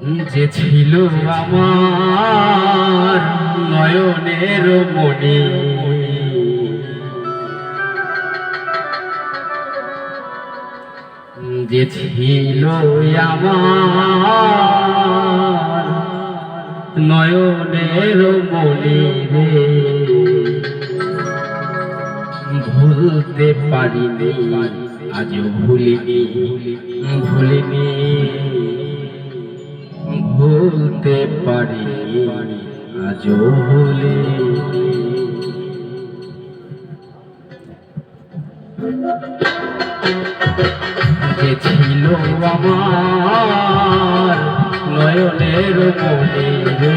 যে ছিল আমার নয়নের মণি, যে ছিল আমার নয়নের মণি রে, ভুলতে পারিনি আজও ভুলিনি, ভুলিনি ভুলতে পারিনি আজও ভুলিনি। যে ছিল আমার নয়নের মণি রে,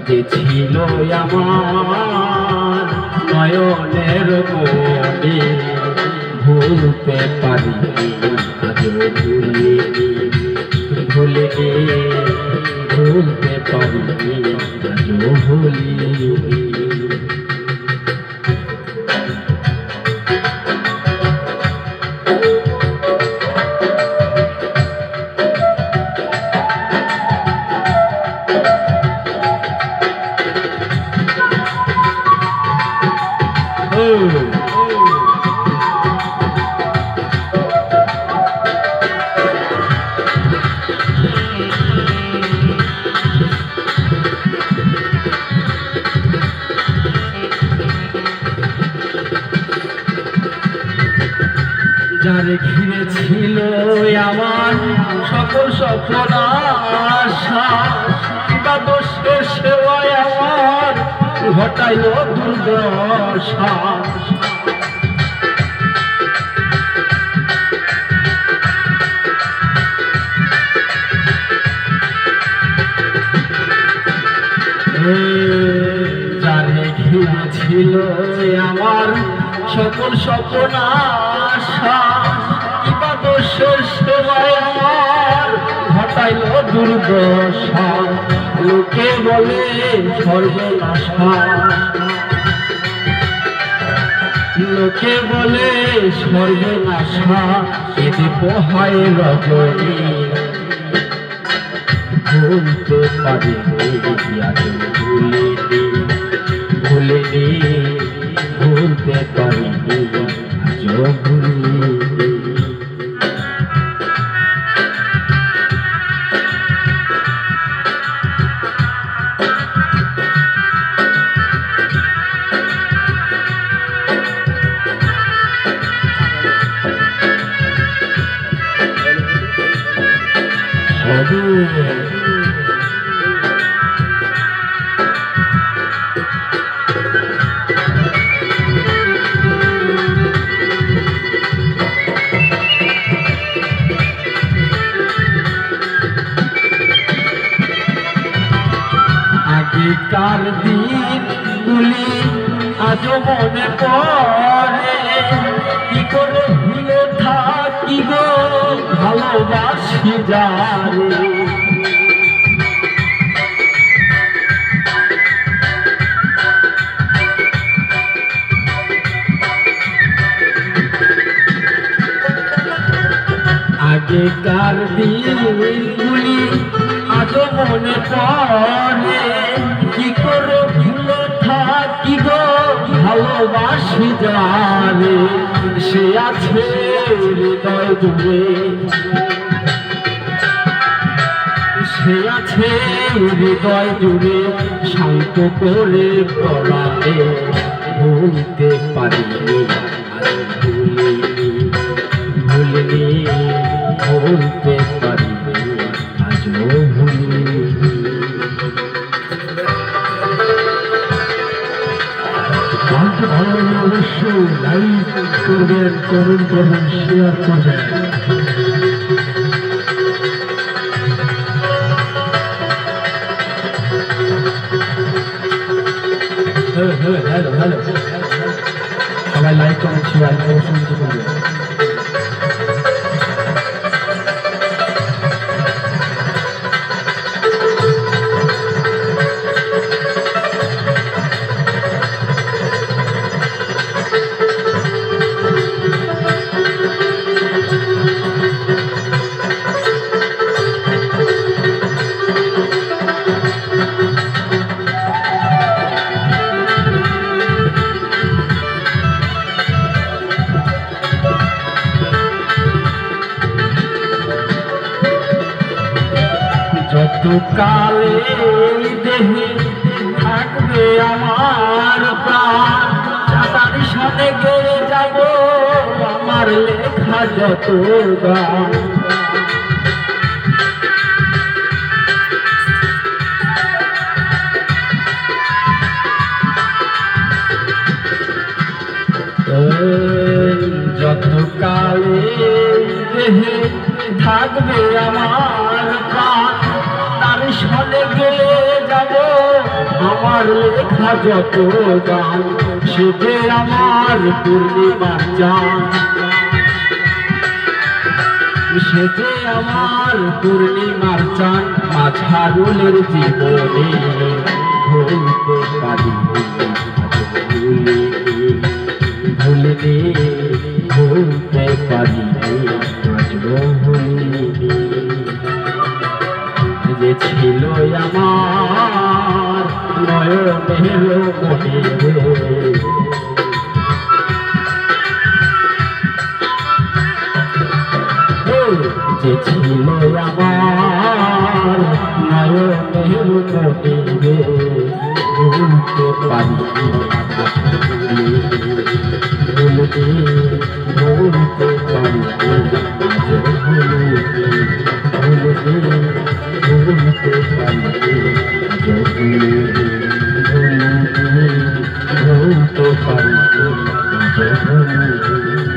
যে ছিল আমার নয়নের মণি, ভুলতে পারিনি আজও ভুলিনি, ভুলিনি ভুলতে পারিনি আজও ভুলিনি। যারে ঘিরে ছিল আমার সকল স্বপ্ন আশা, কিবা দোষের সেবায় আমার ঘটাইল দুর্দশা। যারে ঘিরে ছিল আমার সকল স্বপ্ন আশা, কিবা দোষের সেবায় আমার ঘটাইল দুর্দশা। লোকে বলে সর্বনাশা, লোকে বলে সর্বনাশা, এতে পোহায় রজনী, ভুলতে পারিনি আজও ভুলিনি, ভুলিনি ভুলতে পারিনি আজও ভুলিনি। আগেকার দিনগুলি আজও মনে পড়ে, কি করে ভুলে থাকি গো ভালোবাসি যারে। আগেকার দিনগুলি আজও মনে পড়ে, কি করে ভুলে থাকি গো ভালোবাসি যারে। সে আছে হৃদয় জুড়ে, সে আছে হৃদয় জুড়ে, শান্ত করে পড়াবে, ভুলতে পারিনি আজ ভুলিনি, ভুলিনি ভুলতে পারিনি আজও ভুলিনি। গানটি ভালো লাগলে অবশ্যই লাইক করবেন, কমেন্ট করবেন, শেয়ার করবেন। হ্যালো হ্যালো, সবাই লাইক কমেন্ট শেয়ার অবশ্যই করবেন। যতকালে এই দেহে থাকবে আমার প্রাণ, তার সাথে গেয়ে যাব আমার লেখা যত গান। যতকালে দেহে থাকবে আমার প্রাণ, তার সাথে গেয়ে যাব আমার লেখা যত গান। সে যে আমার পূর্ণিমার চাঁদ, সে যে আমার পূর্ণিমার চাঁদ, মাঝারুলের জীবনে ভুলতে পারি ভুলিনি, ভুলতে পারিনি ভুলিনি। যে ছিল আমার নয়নের মনে, যে ছিল আমার নয়নের মনে, ভুলতে পারিনি ভুলতে ভুলতে পারিনি ভুলতে ভুলতে পারিনি ভুলতে পারিনি।